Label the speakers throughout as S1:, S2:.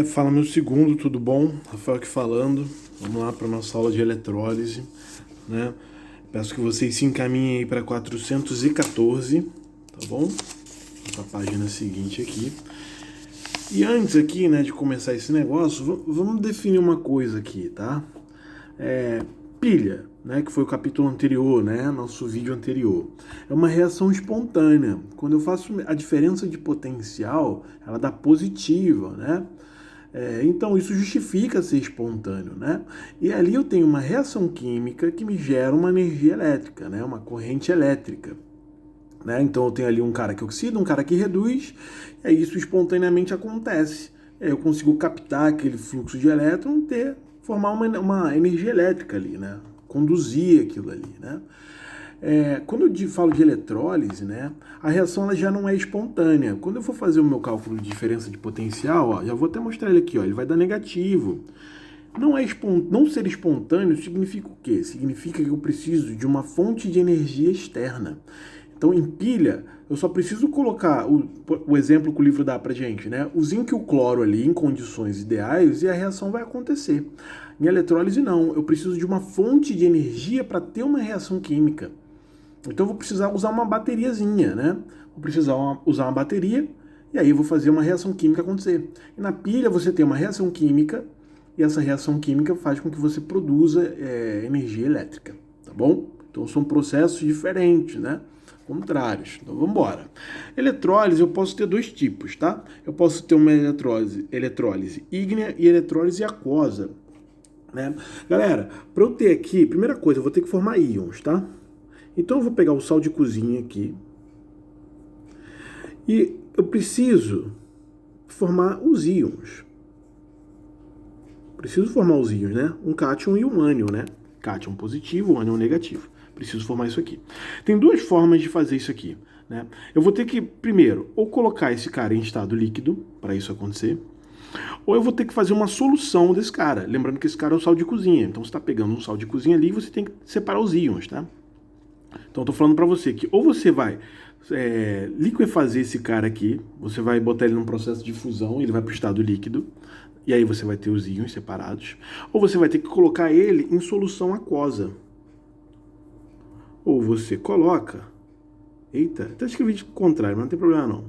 S1: Fala meu segundo, tudo bom? Rafael aqui falando. Vamos lá para nossa aula de eletrólise, né? Peço que vocês se encaminhem aí para 414, tá bom? A página seguinte aqui. E antes aqui, né, de começar esse negócio, vamos definir uma coisa aqui, tá? Pilha, né, que foi o capítulo anterior, né, nosso vídeo anterior. É uma reação espontânea. Quando eu faço a diferença de potencial, ela dá positiva, né? Então isso justifica ser espontâneo, né? E ali eu tenho uma reação química que me gera uma energia elétrica, né? Uma corrente elétrica. Né? Então eu tenho ali um cara que oxida, um cara que reduz, e aí isso espontaneamente acontece. E aí eu consigo captar aquele fluxo de elétron e formar uma energia elétrica ali, né? Conduzir aquilo ali, né? Quando eu falo de eletrólise, né, a reação ela já não é espontânea. Quando eu for fazer o meu cálculo de diferença de potencial, ó, já vou até mostrar ele aqui, ó, ele vai dar negativo. Não ser espontâneo significa o quê? Significa que eu preciso de uma fonte de energia externa. Então, em pilha, eu só preciso colocar o exemplo que o livro dá pra gente, né? O zinco e o cloro ali em condições ideais e a reação vai acontecer. Em eletrólise, não. Eu preciso de uma fonte de energia para ter uma reação química. Então eu vou precisar usar uma bateriazinha, né? Vou precisar usar uma bateria e aí eu vou fazer uma reação química acontecer. E na pilha você tem uma reação química e essa reação química faz com que você produza energia elétrica, tá bom? Então são processos diferentes, né? Contrários. Então vamos embora. Eletrólise eu posso ter dois tipos, tá? Eu posso ter uma eletrólise ígnea e eletrólise aquosa, né? Galera, para eu ter aqui, primeira coisa, eu vou ter que formar íons, tá? Então eu vou pegar o sal de cozinha aqui e eu preciso formar os íons. Preciso formar os íons, né? Um cátion e um ânion, né? Cátion positivo, ânion negativo. Preciso formar isso aqui. Tem duas formas de fazer isso aqui, né? Eu vou ter que, primeiro, ou colocar esse cara em estado líquido, para isso acontecer, ou eu vou ter que fazer uma solução desse cara. Lembrando que esse cara é o sal de cozinha. Então você está pegando um sal de cozinha ali e você tem que separar os íons, tá? Então, estou falando para você que ou você vai liquefazer esse cara aqui, você vai botar ele num processo de fusão, ele vai para o estado líquido, e aí você vai ter os íons separados, ou você vai ter que colocar ele em solução aquosa. Ou você coloca... Eita, até escrevi de contrário, mas não tem problema não.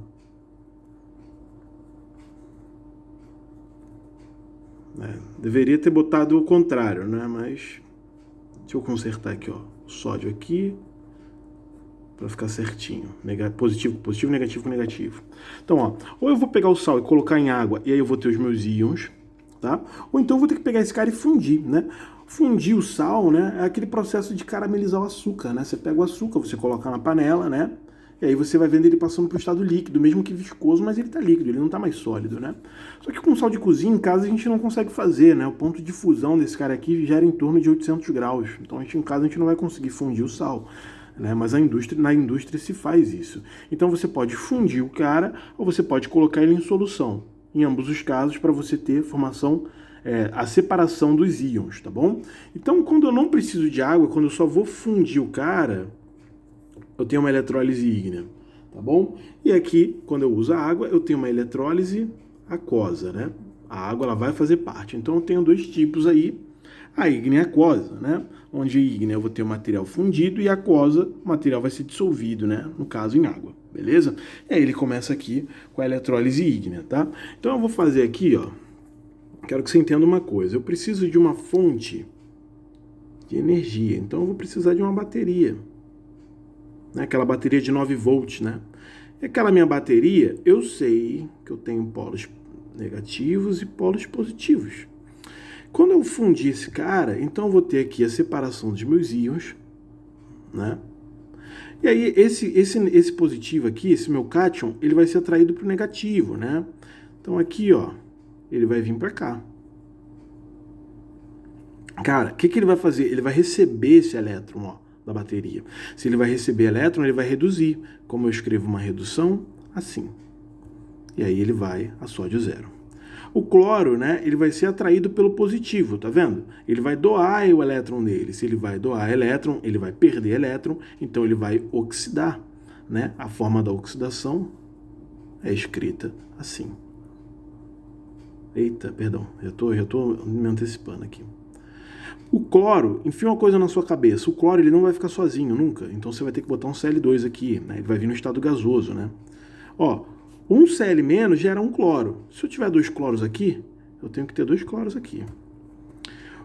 S1: Deveria ter botado o contrário, né? Mas deixa eu consertar aqui, ó. O sódio aqui, para ficar certinho. Positivo com positivo, negativo com negativo. Então, ó, ou eu vou pegar o sal e colocar em água e aí eu vou ter os meus íons, tá? Ou então eu vou ter que pegar esse cara e fundir, né? Fundir o sal, né, é aquele processo de caramelizar o açúcar, né? Você pega o açúcar, você coloca na panela, né? E aí você vai vendo ele passando para o estado líquido, mesmo que viscoso, mas ele está líquido, ele não está mais sólido, né? Só que com sal de cozinha em casa a gente não consegue fazer, né? O ponto de fusão desse cara aqui gera em torno de 800 graus. Então em casa a gente não vai conseguir fundir o sal. Né? Mas na indústria se faz isso. Então você pode fundir o cara ou você pode colocar ele em solução. Em ambos os casos, para você ter formação, a separação dos íons, tá bom? Então, quando eu não preciso de água, quando eu só vou fundir o cara, eu tenho uma eletrólise ígnea, tá bom? E aqui, quando eu uso a água, eu tenho uma eletrólise aquosa, né? A água ela vai fazer parte. Então, eu tenho dois tipos aí. A ígnea aquosa, né? Onde a ígnea eu vou ter o material fundido e a aquosa, o material vai ser dissolvido, né? No caso, em água, beleza? E aí ele começa aqui com a eletrólise ígnea, tá? Então eu vou fazer aqui, ó. Quero que você entenda uma coisa. Eu preciso de uma fonte de energia. Então eu vou precisar de uma bateria. Né? Aquela bateria de 9 volts, né? E aquela minha bateria, eu sei que eu tenho polos negativos e polos positivos. Quando eu fundir esse cara, então eu vou ter aqui a separação dos meus íons, né? E aí esse positivo aqui, esse meu cátion, ele vai ser atraído para o negativo, né? Então aqui, ó, ele vai vir para cá. Cara, o que ele vai fazer? Ele vai receber esse elétron, ó, da bateria. Se ele vai receber elétron, ele vai reduzir. Como eu escrevo uma redução, assim. E aí ele vai a sódio zero. O cloro, né, ele vai ser atraído pelo positivo, tá vendo? Ele vai doar o elétron dele. Se ele vai doar elétron, ele vai perder elétron, então ele vai oxidar, né? A forma da oxidação é escrita assim. Eita, perdão, já tô me antecipando aqui. O cloro, enfia uma coisa na sua cabeça, o cloro ele não vai ficar sozinho nunca, então você vai ter que botar um Cl2 aqui, né? Ele vai vir no estado gasoso, né? Ó, um Cl- gera um cloro. Se eu tiver 2 cloros aqui, eu tenho que ter 2 cloros aqui.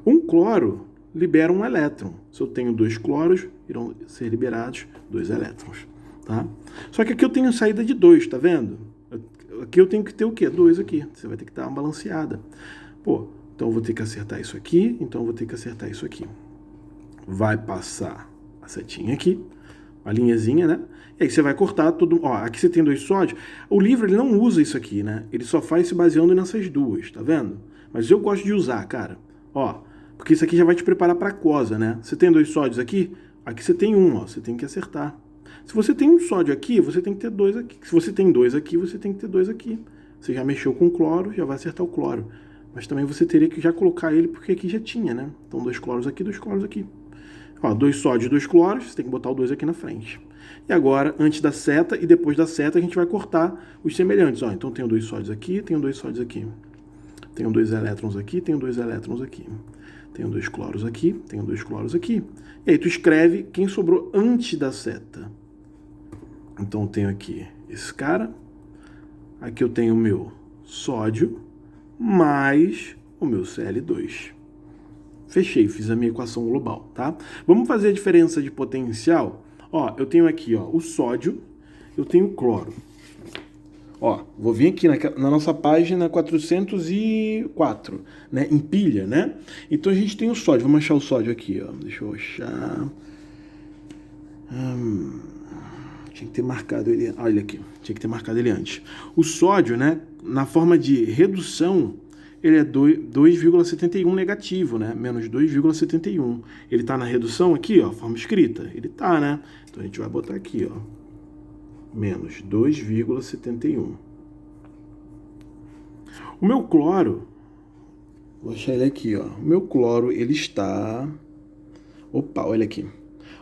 S1: Um cloro libera um elétron. Se eu tenho 2 cloros, irão ser liberados 2 elétrons, tá? Só que aqui eu tenho saída de 2, tá vendo? Aqui eu tenho que ter o quê? 2 aqui. Você vai ter que dar uma balanceada. Pô, então eu vou ter que acertar isso aqui, então eu vou ter que acertar isso aqui. Vai passar a setinha aqui, a linhazinha, né? E aí você vai cortar tudo. Ó, aqui você tem 2 sódios. O livro ele não usa isso aqui, né? Ele só faz se baseando nessas duas, tá vendo? Mas eu gosto de usar, cara. Ó, porque isso aqui já vai te preparar para aquosa, né? Você tem 2 sódios aqui, aqui você tem um, ó. Você tem que acertar. Se você tem um sódio aqui, você tem que ter 2 aqui. Se você tem 2 aqui, você tem que ter 2 aqui. Você já mexeu com o cloro, já vai acertar o cloro. Mas também você teria que já colocar ele, porque aqui já tinha, né? Então 2 cloros aqui, 2 cloros aqui. Ó, 2 sódios, 2 cloros, você tem que botar o 2 aqui na frente. E agora, antes da seta e depois da seta, a gente vai cortar os semelhantes. Ó, então tenho 2 sódios aqui, tenho 2 sódios aqui. Tenho 2 elétrons aqui, tenho 2 elétrons aqui. Tenho 2 cloros aqui, tenho 2 cloros aqui. E aí tu escreve quem sobrou antes da seta. Então eu tenho aqui esse cara. Aqui eu tenho o meu sódio mais o meu Cl2. Fechei, fiz a minha equação global, tá? Vamos fazer a diferença de potencial. Ó, eu tenho aqui, ó, o sódio, eu tenho o cloro. Ó, vou vir aqui na nossa página 404, né, em pilha, né? Então a gente tem o sódio, vamos achar o sódio aqui, ó. Deixa eu achar. Tinha que ter marcado ele, olha aqui, tinha que ter marcado ele antes. O sódio, né, na forma de redução, ele é 2,71 negativo, né? Menos 2,71. Ele tá na redução aqui, ó, forma escrita. Ele tá, né? Então a gente vai botar aqui, ó. Menos 2,71. O meu cloro, vou achar ele aqui, ó. O meu cloro, ele está... Opa, olha aqui.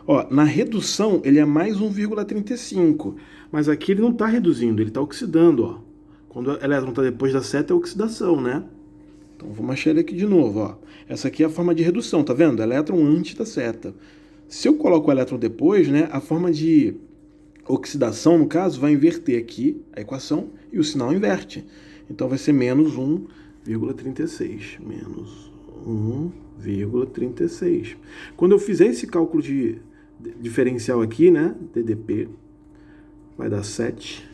S1: Ó, na redução, ele é mais 1,35. Mas aqui ele não está reduzindo, ele está oxidando, ó. Quando o elétron está depois da seta, é oxidação, né? Então vamos achar ele aqui de novo, ó. Essa aqui é a forma de redução, tá vendo? Elétron antes da seta. Se eu coloco o elétron depois, né, a forma de oxidação, no caso, vai inverter aqui a equação e o sinal inverte. Então vai ser menos 1,36. Menos 1,36. Quando eu fizer esse cálculo de diferencial aqui, né, DDP, vai dar 7,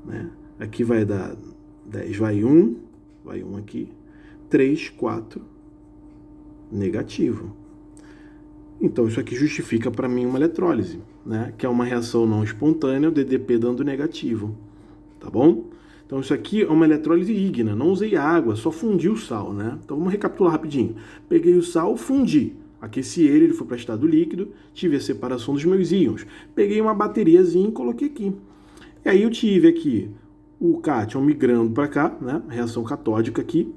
S1: né? Aqui vai dar 10, vai 1 aqui, 3, 4, negativo. Então isso aqui justifica para mim uma eletrólise, né? Que é uma reação não espontânea, o DDP dando negativo, tá bom? Então isso aqui é uma eletrólise ígna, não usei água, só fundi o sal, né? Então vamos recapitular rapidinho. Peguei o sal, fundi, aqueci ele foi para estado líquido, tive a separação dos meus íons. Peguei uma bateriazinha e coloquei aqui. E aí eu tive aqui o cátion migrando para cá, né? Reação catódica aqui,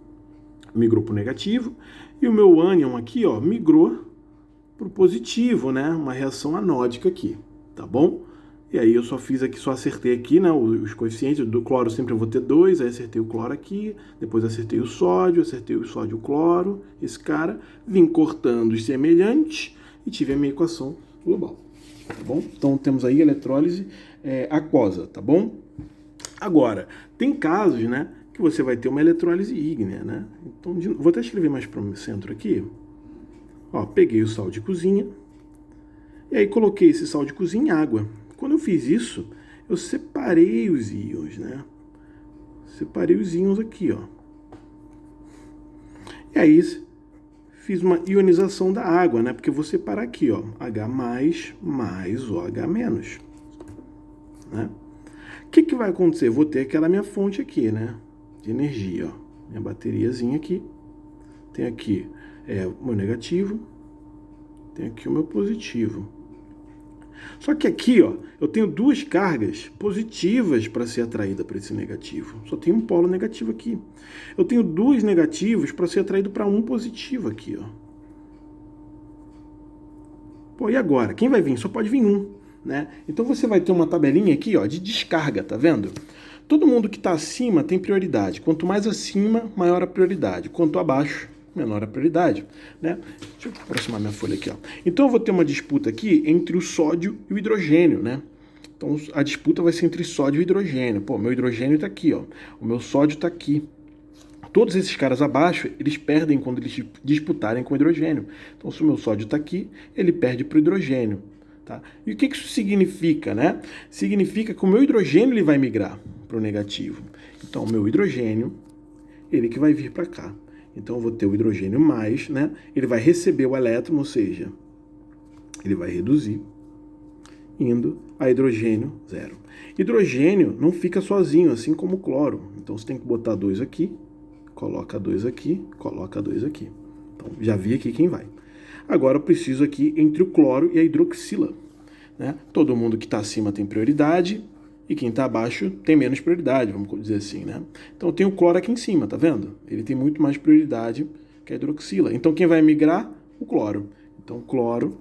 S1: migrou para o negativo. E o meu ânion aqui, ó, migrou para o positivo, né? Uma reação anódica aqui, tá bom? E aí eu só fiz aqui, só acertei aqui, né? Os coeficientes do cloro sempre eu vou ter 2, aí acertei o cloro aqui, depois acertei o sódio e o cloro, esse cara, vim cortando os semelhantes e tive a minha equação global, tá bom? Então temos aí a eletrólise aquosa, tá bom? Agora, tem casos, né, que você vai ter uma eletrólise ígnea, né? Então, vou até escrever mais para o centro aqui. Ó, peguei o sal de cozinha e aí coloquei esse sal de cozinha em água. Quando eu fiz isso, eu separei os íons, né? Separei os íons aqui, ó. E aí fiz uma ionização da água, né? Porque eu vou separar aqui, ó, H+, mais OH-, né? O que vai acontecer? Vou ter aquela minha fonte aqui, né? De energia, ó. Minha bateriazinha aqui. Tem aqui o meu negativo. Tem aqui o meu positivo. Só que aqui, ó, eu tenho duas cargas positivas para ser atraída para esse negativo. Só tem um polo negativo aqui. Eu tenho dois negativos para ser atraído para um positivo aqui, ó. Pô, e agora? Quem vai vir? Só pode vir um, né? Então você vai ter uma tabelinha aqui, ó, de descarga, tá vendo? Todo mundo que está acima tem prioridade. Quanto mais acima, maior a prioridade. Quanto abaixo, menor a prioridade, né? Deixa eu aproximar minha folha aqui, ó. Então eu vou ter uma disputa aqui entre o sódio e o hidrogênio, né? Então a disputa vai ser entre sódio e hidrogênio. Pô, meu hidrogênio está aqui, ó. O meu sódio está aqui. Todos esses caras abaixo, eles perdem quando eles disputarem com o hidrogênio. Então se o meu sódio está aqui, ele perde para o hidrogênio. Tá? E o que isso significa, né? Significa que o meu hidrogênio ele vai migrar para o negativo. Então o meu hidrogênio, ele que vai vir para cá. Então eu vou ter o hidrogênio mais, né? Ele vai receber o elétron, ou seja, ele vai reduzir, indo a hidrogênio zero. Hidrogênio não fica sozinho, assim como o cloro. Então você tem que botar 2 aqui, coloca 2 aqui, coloca 2 aqui. Então já vi aqui quem vai. Agora eu preciso aqui entre o cloro e a hidroxila, né? Todo mundo que está acima tem prioridade e quem está abaixo tem menos prioridade, vamos dizer assim, né? Então eu tenho o cloro aqui em cima, tá vendo? Ele tem muito mais prioridade que a hidroxila. Então quem vai migrar? O cloro. Então o cloro,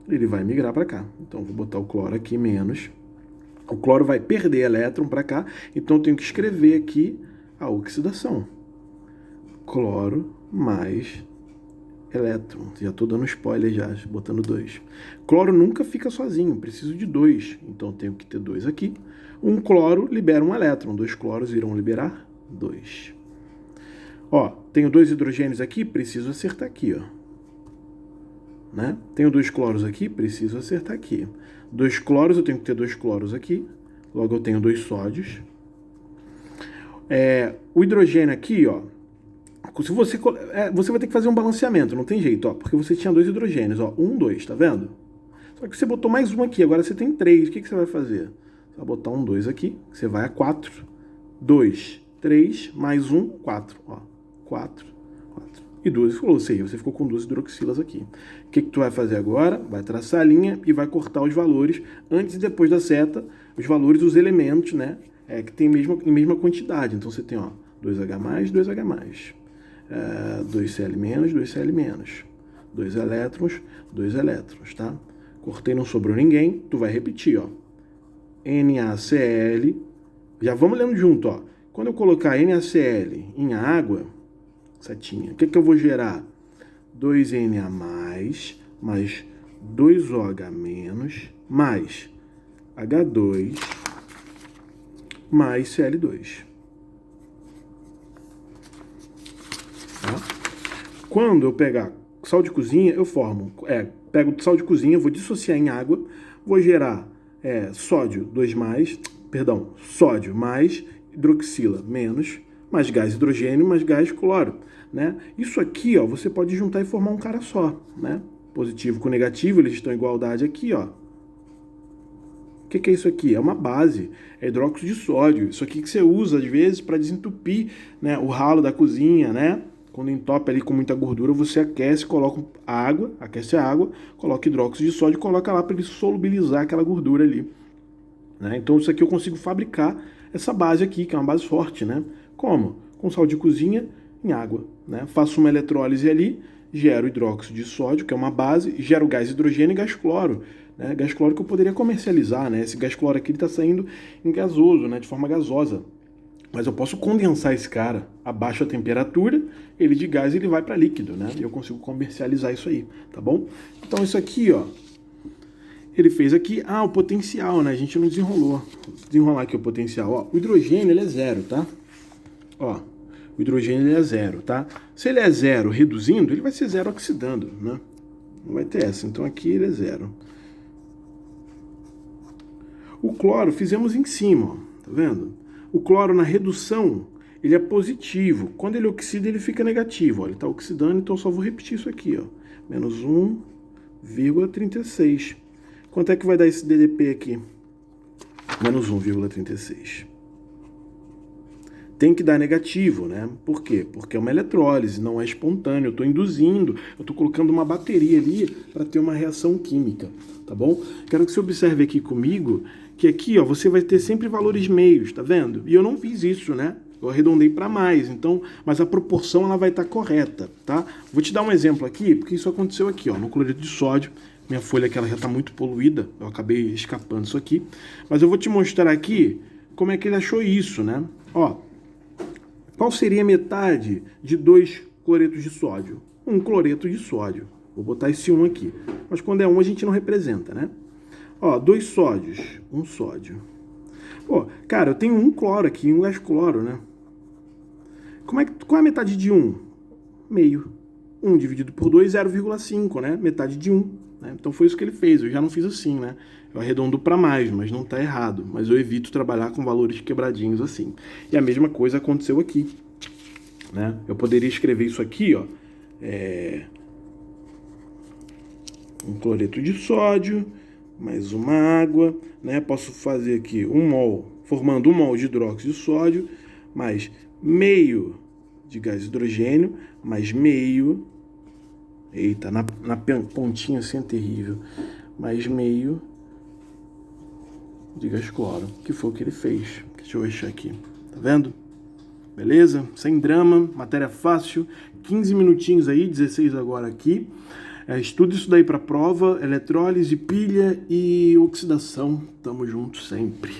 S1: ele vai migrar para cá. Então eu vou botar o cloro aqui menos. O cloro vai perder elétron para cá, então eu tenho que escrever aqui a oxidação. Cloro mais elétron. Já estou dando spoiler já, botando 2. Cloro nunca fica sozinho, preciso de 2. Então eu tenho que ter 2 aqui. Um cloro libera um elétron, 2 cloros irão liberar 2. Ó, tenho 2 hidrogênios aqui, preciso acertar aqui, ó. Né? Tenho 2 cloros aqui, preciso acertar aqui. 2 cloros, eu tenho que ter 2 cloros aqui. Logo eu tenho 2 sódios. O hidrogênio aqui, ó. Se você vai ter que fazer um balanceamento, não tem jeito, ó. Porque você tinha 2 hidrogênios, ó. 1, 2, tá vendo? Só que você botou mais um aqui, agora você tem 3. O que você vai fazer? Você vai botar um 2 aqui, você vai a 4. 2, 3, mais 1, 4. Ó. 4, 4. E 2, ou seja, você ficou com 2 hidroxilas aqui. O que tu vai fazer agora? Vai traçar a linha e vai cortar os valores antes e depois da seta, os valores dos elementos, né? Que tem em mesma quantidade. Então você tem, ó, 2H+, 2H+. 2Cl-, 2Cl-. 2 elétrons, 2 elétrons, tá? Cortei, não sobrou ninguém. Tu vai repetir, ó. NaCl. Já vamos lendo junto, ó. Quando eu colocar NaCl em água, setinha, o que eu vou gerar? 2Na+, mais 2OH-, mais H2, mais Cl2. Tá? Quando eu pegar sal de cozinha, eu formo, pego sal de cozinha, vou dissociar em água, vou gerar sódio 2+, sódio mais hidroxila menos, mais gás hidrogênio, mais gás cloro, né? Isso aqui, ó, você pode juntar e formar um cara só, né? Positivo com negativo, eles estão em igualdade aqui, ó. O que é isso aqui? É uma base, é hidróxido de sódio. Isso aqui que você usa, às vezes, para desentupir, né, o ralo da cozinha, né? Quando entope ali com muita gordura, você aquece, coloca aquece a água, coloca hidróxido de sódio e coloca lá para ele solubilizar aquela gordura ali, né? Então isso aqui eu consigo fabricar essa base aqui, que é uma base forte, né? Como? Com sal de cozinha em água, né? Faço uma eletrólise ali, gero hidróxido de sódio, que é uma base, gero gás hidrogênio e gás cloro, né? Gás cloro que eu poderia comercializar, né? Esse gás cloro aqui está saindo em gasoso, né? De forma gasosa. Mas eu posso condensar esse cara a baixa temperatura, ele de gás ele vai para líquido, né? E eu consigo comercializar isso aí, tá bom? Então isso aqui, ó, ele fez aqui, o potencial, né? A gente não desenrolou. Vou desenrolar aqui o potencial, ó. O hidrogênio ele é 0, tá? Ó, o hidrogênio ele é 0, tá? Se ele é 0 reduzindo, ele vai ser 0 oxidando, né? Não vai ter essa. Então aqui ele é 0. O cloro fizemos em cima, ó, tá vendo? O cloro na redução, ele é positivo. Quando ele oxida, ele fica negativo. Ó, ele está oxidando, então eu só vou repetir isso aqui, ó. Menos 1,36. Quanto é que vai dar esse DDP aqui? Menos 1,36. Tem que dar negativo, né? Por quê? Porque é uma eletrólise, não é espontâneo. Eu estou induzindo, eu estou colocando uma bateria ali para ter uma reação química, tá bom? Quero que você observe aqui comigo que aqui, ó, você vai ter sempre valores meios, tá vendo? E eu não fiz isso, né? Eu arredondei para mais, então, mas a proporção ela vai estar correta, tá? Vou te dar um exemplo aqui, porque isso aconteceu aqui, ó, no cloreto de sódio. Minha folha aqui ela já está muito poluída, eu acabei escapando isso aqui. Mas eu vou te mostrar aqui como é que ele achou isso, né? Ó, qual seria metade de 2 cloretos de sódio? 1 cloreto de sódio. Vou botar esse 1 aqui. Mas quando é 1 a gente não representa, né? Ó, 2 sódios. 1 sódio. Pô, cara, eu tenho 1 cloro aqui, 1 gás cloro, né? Qual é a metade de 1? Meio. 1 dividido por 2, 0,5, né? Metade de 1. Né? Então foi isso que ele fez. Eu já não fiz assim, né? Eu arredondo para mais, mas não está errado. Mas eu evito trabalhar com valores quebradinhos assim. E a mesma coisa aconteceu aqui. Né? Eu poderia escrever isso aqui, ó. 1 cloreto de sódio, mais uma água. Né? Posso fazer aqui 1 mol, formando 1 mol de hidróxido de sódio, mais meio de gás hidrogênio, mais meio... Eita, na pontinha assim é terrível. Mais meio de gás cloro, que foi o que ele fez. Deixa eu achar aqui. Tá vendo? Beleza? Sem drama, matéria fácil. 15 minutinhos aí, 16 agora aqui. Estuda isso daí para prova. Eletrólise, pilha e oxidação. Tamo junto sempre.